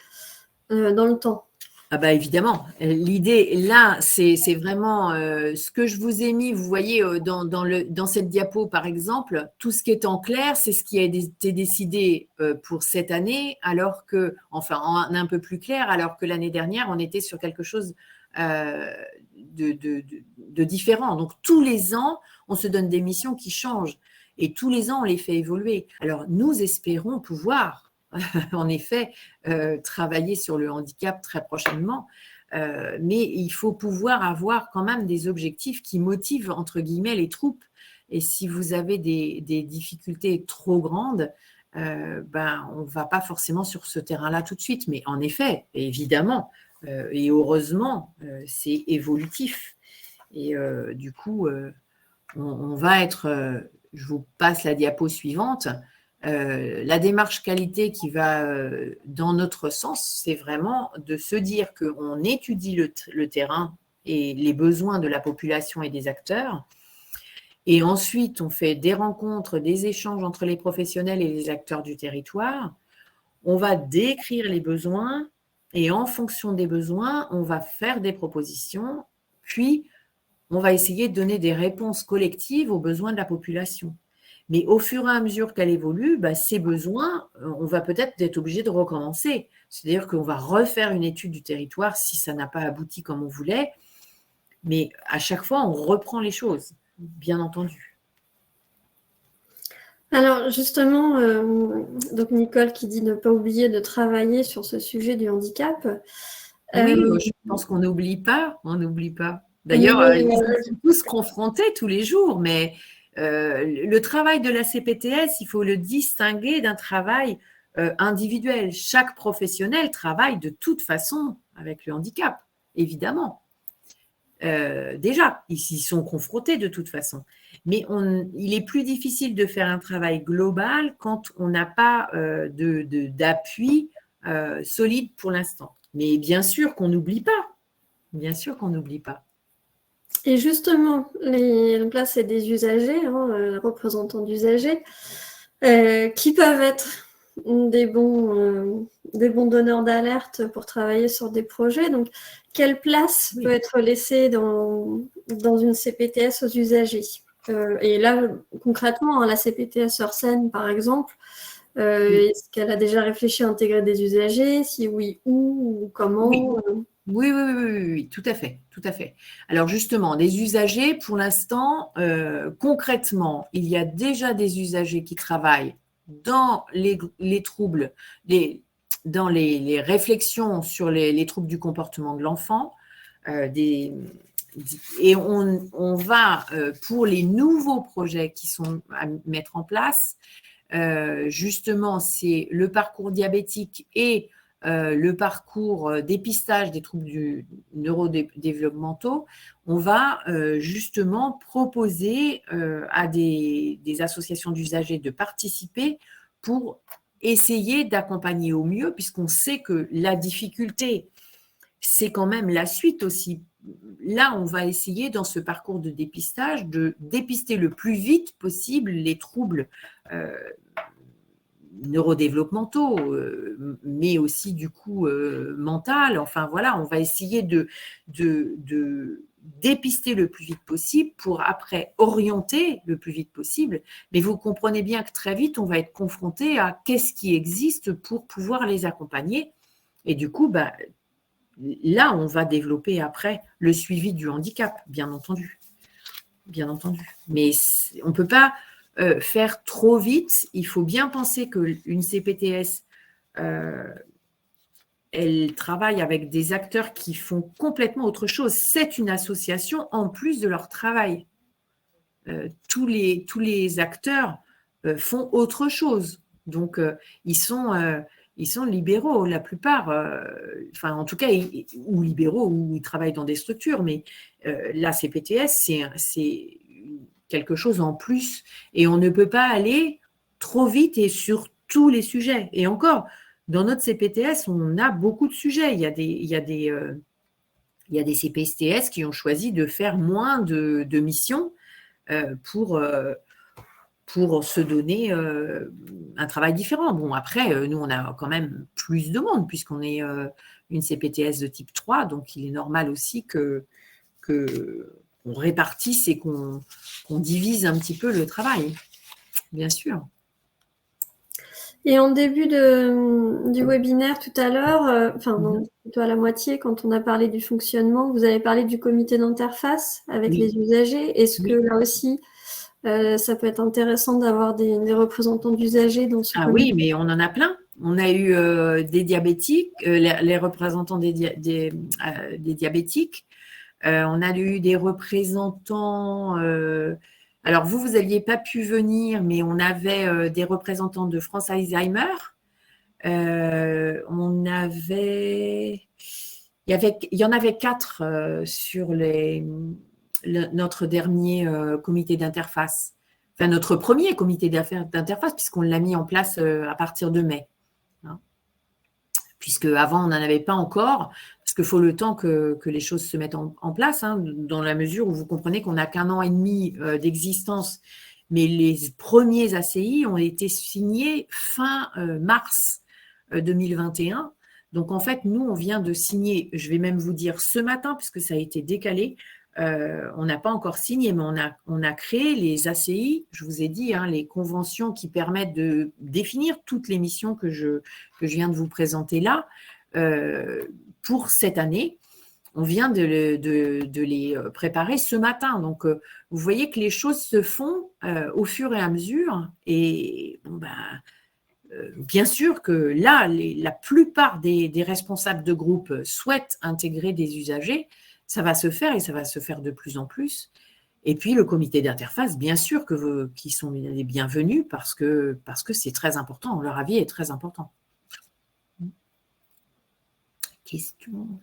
dans le temps? Ah bah évidemment, l'idée là, c'est vraiment ce que je vous ai mis, vous voyez, dans cette diapo par exemple, tout ce qui est en clair, c'est ce qui a été décidé pour cette année, alors que, enfin, un peu plus clair, alors que l'année dernière, on était sur quelque chose de différent. Donc tous les ans, on se donne des missions qui changent et tous les ans, on les fait évoluer. Alors nous espérons pouvoir en effet, travailler sur le handicap très prochainement, mais il faut pouvoir avoir quand même des objectifs qui motivent, entre guillemets, les troupes. Et si vous avez des difficultés trop grandes, on ne va pas forcément sur ce terrain-là tout de suite. Mais en effet, évidemment, et heureusement, c'est évolutif. Et du coup, on va être… je vous passe la diapo suivante. La démarche qualité qui va dans notre sens, c'est vraiment de se dire qu'on étudie le terrain et les besoins de la population et des acteurs. Et ensuite, on fait des rencontres, des échanges entre les professionnels et les acteurs du territoire. On va décrire les besoins et en fonction des besoins, on va faire des propositions. Puis, on va essayer de donner des réponses collectives aux besoins de la population. Mais au fur et à mesure qu'elle évolue, ces besoins, on va peut-être être obligé de recommencer. C'est-à-dire qu'on va refaire une étude du territoire si ça n'a pas abouti comme on voulait. Mais à chaque fois, on reprend les choses, bien entendu. Alors justement, donc Nicole qui dit ne pas oublier de travailler sur ce sujet du handicap. Oui, je pense qu'on n'oublie pas, on n'oublie pas. D'ailleurs, ils sont tous confrontés tous les jours, mais… le travail de la CPTS, il faut le distinguer d'un travail individuel. Chaque professionnel travaille de toute façon avec le handicap, évidemment. Déjà, ils y sont confrontés de toute façon. Mais il est plus difficile de faire un travail global quand on n'a pas d'appui solide pour l'instant. Mais bien sûr qu'on n'oublie pas. Bien sûr qu'on n'oublie pas. Et justement, là, c'est des usagers, représentants d'usagers, qui peuvent être des bons donneurs d'alerte pour travailler sur des projets. Donc, quelle place peut être laissée dans une CPTS aux usagers? Et là, concrètement, la CPTS Seine, par exemple, est-ce qu'elle a déjà réfléchi à intégrer des usagers? Si oui, où ou comment? Oui, tout à fait, tout à fait. Alors justement, des usagers, pour l'instant, concrètement, il y a déjà des usagers qui travaillent dans les troubles, dans les réflexions sur les troubles du comportement de l'enfant, et on va, pour les nouveaux projets qui sont à mettre en place, justement, c'est le parcours diabétique et le parcours dépistage des troubles neurodéveloppementaux. On va justement proposer à des associations d'usagers de participer pour essayer d'accompagner au mieux, puisqu'on sait que la difficulté, c'est quand même la suite aussi. Là, on va essayer dans ce parcours de dépistage de dépister le plus vite possible les troubles neurodéveloppementaux, mais aussi du coup mental. Enfin voilà, on va essayer de dépister le plus vite possible pour après orienter le plus vite possible. Mais vous comprenez bien que très vite, on va être confronté à qu'est-ce qui existe pour pouvoir les accompagner. Et du coup, là, on va développer après le suivi du handicap, bien entendu. Bien entendu. Mais on ne peut pas faire trop vite. Il faut bien penser qu'une CPTS, elle travaille avec des acteurs qui font complètement autre chose. C'est une association en plus de leur travail. Tous les acteurs font autre chose. Donc, ils sont libéraux, la plupart, enfin, en tout cas, ou libéraux, ou ils travaillent dans des structures, mais la CPTS, c'est quelque chose en plus, et on ne peut pas aller trop vite et sur tous les sujets. Et encore, dans notre CPTS, on a beaucoup de sujets. Il y a des CPTS qui ont choisi de faire moins de missions pour se donner un travail différent. Bon, après, nous, on a quand même plus de monde, puisqu'on est une CPTS de type 3, donc il est normal aussi qu'on répartisse et qu'on divise un petit peu le travail, bien sûr. Et en début du webinaire tout à l'heure, plutôt à la moitié, quand on a parlé du fonctionnement, vous avez parlé du comité d'interface avec les usagers. Est-ce que là aussi, ça peut être intéressant d'avoir des représentants d'usagers dans ce comité? Oui, mais on en a plein. On a eu des diabétiques, les représentants des diabétiques. On a eu des représentants. Alors, vous n'aviez pas pu venir, mais on avait des représentants de France Alzheimer. On avait. Il y en avait 4 sur notre dernier comité d'interface. Enfin, notre premier comité d'interface, puisqu'on l'a mis en place à partir de mai. Puisque avant on n'en avait pas encore, parce qu'il faut le temps que les choses se mettent en place, dans la mesure où vous comprenez qu'on n'a qu'1 an et demi d'existence, mais les premiers ACI ont été signés fin mars 2021. Donc en fait, nous, on vient de signer, je vais même vous dire ce matin, puisque ça a été décalé, on n'a pas encore signé, mais on a créé les ACI, je vous ai dit, les conventions qui permettent de définir toutes les missions que je viens de vous présenter là. Pour cette année, on vient de les préparer ce matin. Donc, vous voyez que les choses se font au fur et à mesure. Et bien sûr que là, la plupart des responsables de groupe souhaitent intégrer des usagers. Ça va se faire et ça va se faire de plus en plus. Et puis, le comité d'interface, bien sûr qu'ils sont les bienvenus parce que c'est très important. Leur avis est très important. Question.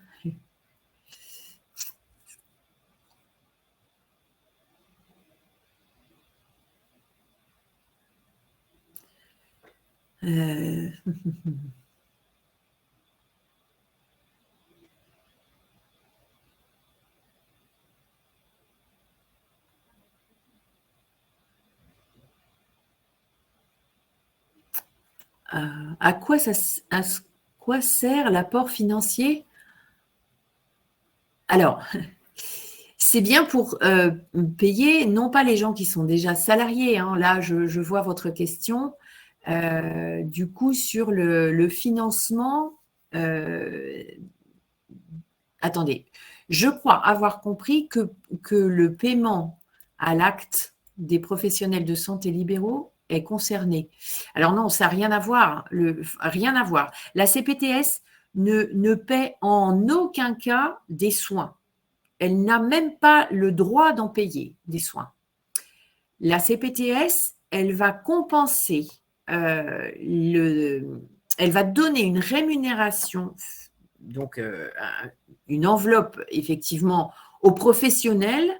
À quoi sert l'apport financier? Alors, c'est bien pour payer, non pas les gens qui sont déjà salariés. Hein. Là, je vois votre question. Du coup, sur le financement, attendez, je crois avoir compris que le paiement à l'acte des professionnels de santé libéraux est concerné. Alors non, ça n'a rien à voir. Rien à voir. La CPTS ne paie en aucun cas des soins. Elle n'a même pas le droit d'en payer des soins. La CPTS, elle va compenser, elle va donner une rémunération, donc une enveloppe effectivement aux professionnels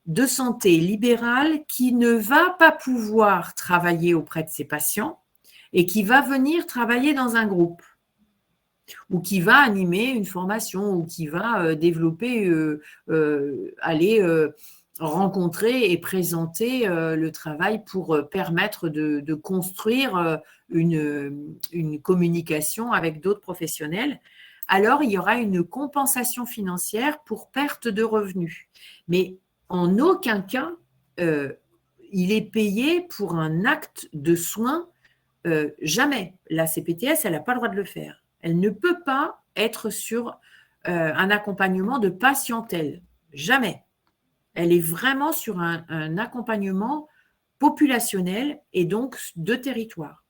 de santé libérale qui ne va pas pouvoir travailler auprès de ses patients et qui va venir travailler dans un groupe ou qui va animer une formation ou qui va développer, aller rencontrer et présenter le travail pour permettre de construire une communication avec d'autres professionnels. Alors, il y aura une compensation financière pour perte de revenus. Mais en aucun cas, il est payé pour un acte de soin. Jamais. La CPTS, elle n'a pas le droit de le faire. Elle ne peut pas être sur un accompagnement de patientèle. Jamais. Elle est vraiment sur un accompagnement populationnel et donc de territoire.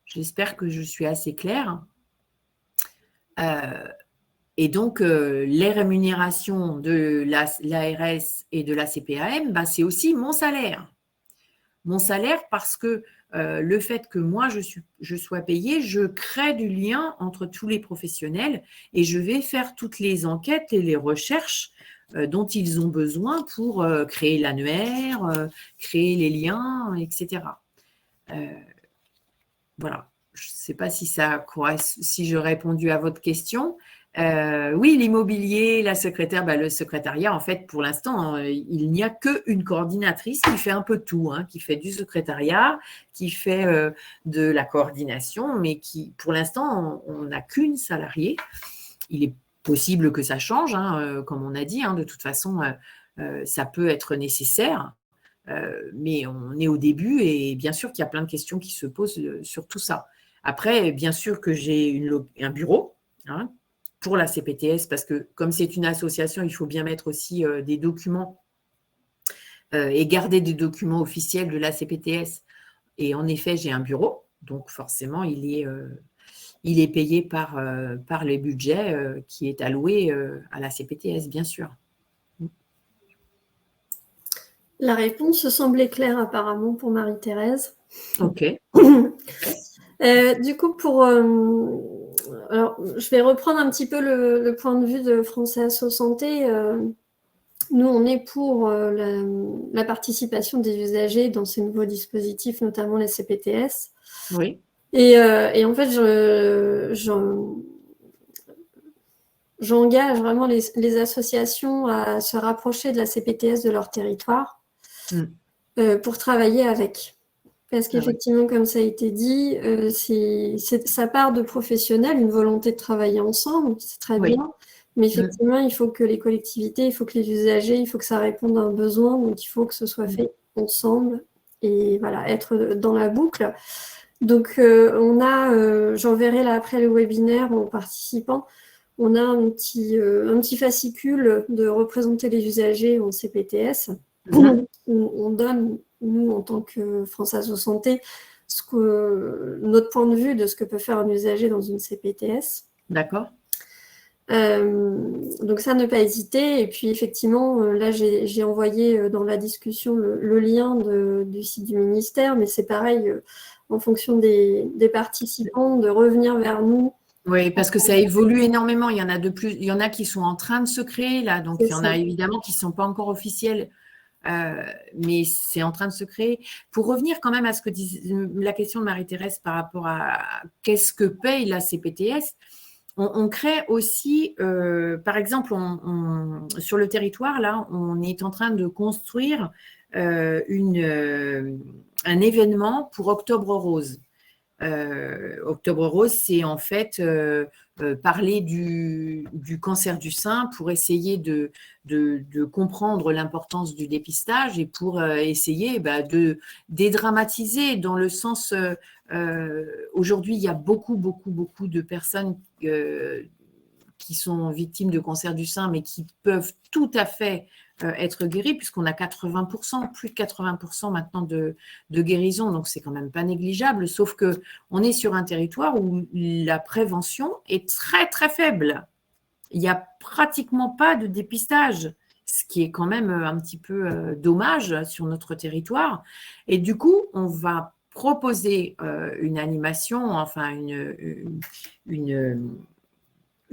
J'espère que je suis assez claire. Et donc, les rémunérations de l'ARS et de la CPAM, ben, c'est aussi mon salaire. Mon salaire parce que le fait que moi, je sois payée, je crée du lien entre tous les professionnels et je vais faire toutes les enquêtes et les recherches dont ils ont besoin pour créer l'annuaire, créer les liens, etc. Voilà. Je ne sais pas si si j'ai répondu à votre question. Oui, l'immobilier, la secrétaire, le secrétariat, en fait, pour l'instant, il n'y a qu'une coordinatrice qui fait un peu tout, hein, qui fait du secrétariat, qui fait de la coordination, mais qui, pour l'instant, on n'a qu'une salariée. Il est possible que ça change, hein, comme on a dit, hein, de toute façon, ça peut être nécessaire. Mais on est au début et bien sûr qu'il y a plein de questions qui se posent sur tout ça. Après, bien sûr que j'ai un bureau, hein, pour la CPTS parce que comme c'est une association, il faut bien mettre aussi des documents et garder des documents officiels de la CPTS. Et en effet, j'ai un bureau, donc forcément, il est payé par les budgets qui est alloué à la CPTS, bien sûr. La réponse semblait claire apparemment pour Marie-Thérèse. Ok. Du coup, alors, je vais reprendre un petit peu le point de vue de France Asso Santé. Nous, on est pour la participation des usagers dans ces nouveaux dispositifs, notamment les CPTS. Oui. Et en fait, j'engage vraiment les associations à se rapprocher de la CPTS de leur territoire pour travailler avec. Parce qu'effectivement, comme ça a été dit, ça part de professionnels, une volonté de travailler ensemble, c'est très bien. Mais effectivement, il faut que les collectivités, il faut que les usagers, il faut que ça réponde à un besoin. Donc, il faut que ce soit fait ensemble et voilà, être dans la boucle. Donc, j'enverrai là après le webinaire aux participants, on a un petit fascicule de représenter les usagers en CPTS. On donne, nous, en tant que France Asso Santé, notre point de vue de ce que peut faire un usager dans une CPTS. D'accord. Donc ça, ne pas hésiter. Et puis effectivement, là, j'ai envoyé dans la discussion le lien du site du ministère, mais c'est pareil, en fonction des participants, de revenir vers nous. Oui, parce que ça évolue énormément. Il y en a qui sont en train de se créer là, donc il y en a évidemment qui ne sont pas encore officiels, mais c'est en train de se créer. Pour revenir quand même à ce que dit la question de Marie-Thérèse par rapport à qu'est-ce que paye la CPTS, on crée aussi, par exemple, sur le territoire, là, on est en train de construire un événement pour Octobre Rose. Octobre Rose, c'est en fait parler du cancer du sein pour essayer de comprendre l'importance du dépistage et pour essayer de dédramatiser dans le sens, aujourd'hui, il y a beaucoup de personnes qui sont victimes de cancer du sein, mais qui peuvent tout à fait être guéries, puisqu'on a 80%, plus de 80% maintenant de guérison, donc c'est quand même pas négligeable, sauf qu'on est sur un territoire où la prévention est très, très faible. Il n'y a pratiquement pas de dépistage, ce qui est quand même un petit peu dommage sur notre territoire. Et du coup, on va proposer une animation, enfin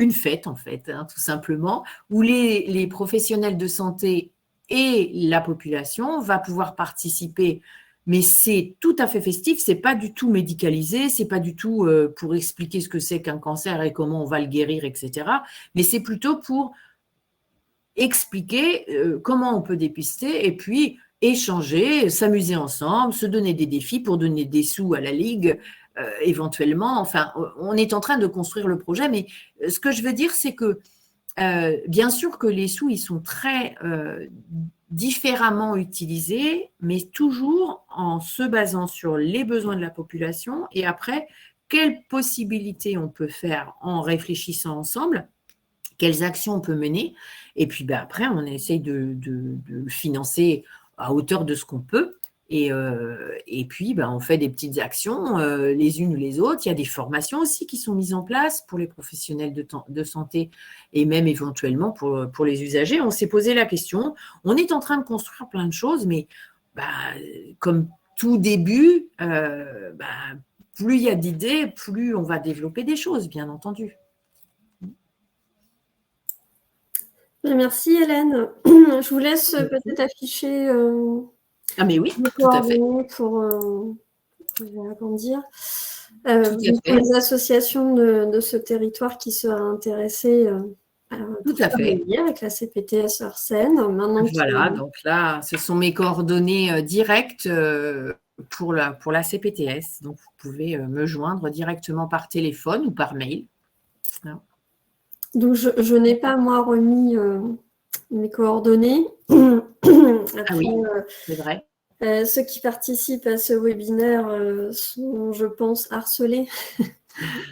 une fête, en fait, hein, tout simplement, où les professionnels de santé et la population va pouvoir participer. Mais c'est tout à fait festif, c'est pas du tout médicalisé, c'est pas du tout pour expliquer ce que c'est qu'un cancer et comment on va le guérir, etc. Mais c'est plutôt pour expliquer comment on peut dépister et puis échanger, s'amuser ensemble, se donner des défis pour donner des sous à la Ligue, éventuellement. Enfin, on est en train de construire le projet, mais ce que je veux dire, c'est que bien sûr que les sous, ils sont très différemment utilisés, mais toujours en se basant sur les besoins de la population et après, quelles possibilités on peut faire en réfléchissant ensemble, quelles actions on peut mener, et puis après, on essaye de le financer à hauteur de ce qu'on peut. Et puis, on fait des petites actions, les unes ou les autres. Il y a des formations aussi qui sont mises en place pour les professionnels de santé et même éventuellement pour les usagers. On s'est posé la question. On est en train de construire plein de choses, mais comme tout début, plus il y a d'idées, plus on va développer des choses, bien entendu. Merci Hélène. Je vous laisse peut-être afficher ah mais oui, tout à fait. Pour les associations de ce territoire qui seraient intéressées tout à fait avec la CPTS Hors-Seine. Voilà, donc là, ce sont mes coordonnées directes pour la CPTS. Donc, vous pouvez me joindre directement par téléphone ou par mail. Voilà. Donc, je n'ai pas, moi, remis mes coordonnées. Après, oui, c'est vrai. Ceux qui participent à ce webinaire sont, je pense, harcelés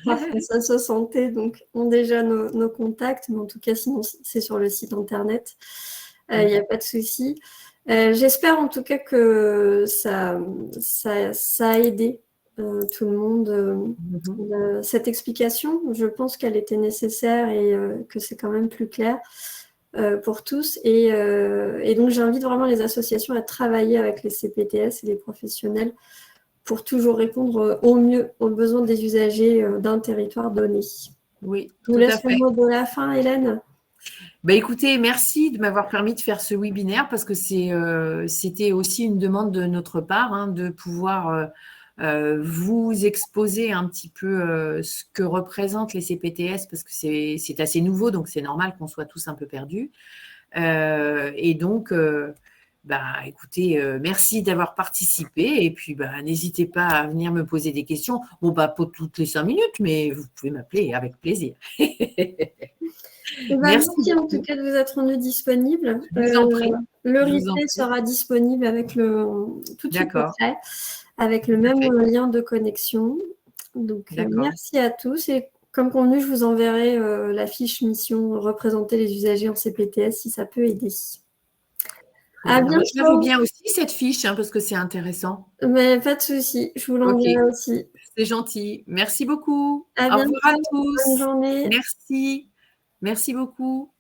par France Asso Santé, donc ont déjà nos contacts, mais en tout cas, sinon, c'est sur le site internet. Il n'y a pas de souci. J'espère en tout cas que ça a aidé tout le monde. Cette explication, je pense qu'elle était nécessaire et que c'est quand même plus clair pour tous. Et donc, j'invite vraiment les associations à travailler avec les CPTS et les professionnels pour toujours répondre au mieux aux besoins des usagers d'un territoire donné. Oui, je vous laisse le mot de la fin, Hélène. Écoutez, merci de m'avoir permis de faire ce webinaire parce que c'était aussi une demande de notre part de pouvoir vous exposer un petit peu ce que représentent les CPTS parce que c'est assez nouveau, donc c'est normal qu'on soit tous un peu perdus. Et donc, écoutez, merci d'avoir participé et puis n'hésitez pas à venir me poser des questions. Bon, pas toutes les 5 minutes, mais vous pouvez m'appeler avec plaisir. Merci en tout cas de vous être rendu disponible. Le replay sera disponible avec tout de suite après, avec le même lien de connexion. Donc, merci à tous. Et comme convenu, je vous enverrai la fiche mission représenter les usagers en CPTS si ça peut aider. À bientôt. Je veux bien aussi cette fiche parce que c'est intéressant. Mais pas de souci, je vous l'enverrai aussi. C'est gentil. Merci beaucoup. Au revoir à tous. Bonne journée. Merci. Merci beaucoup.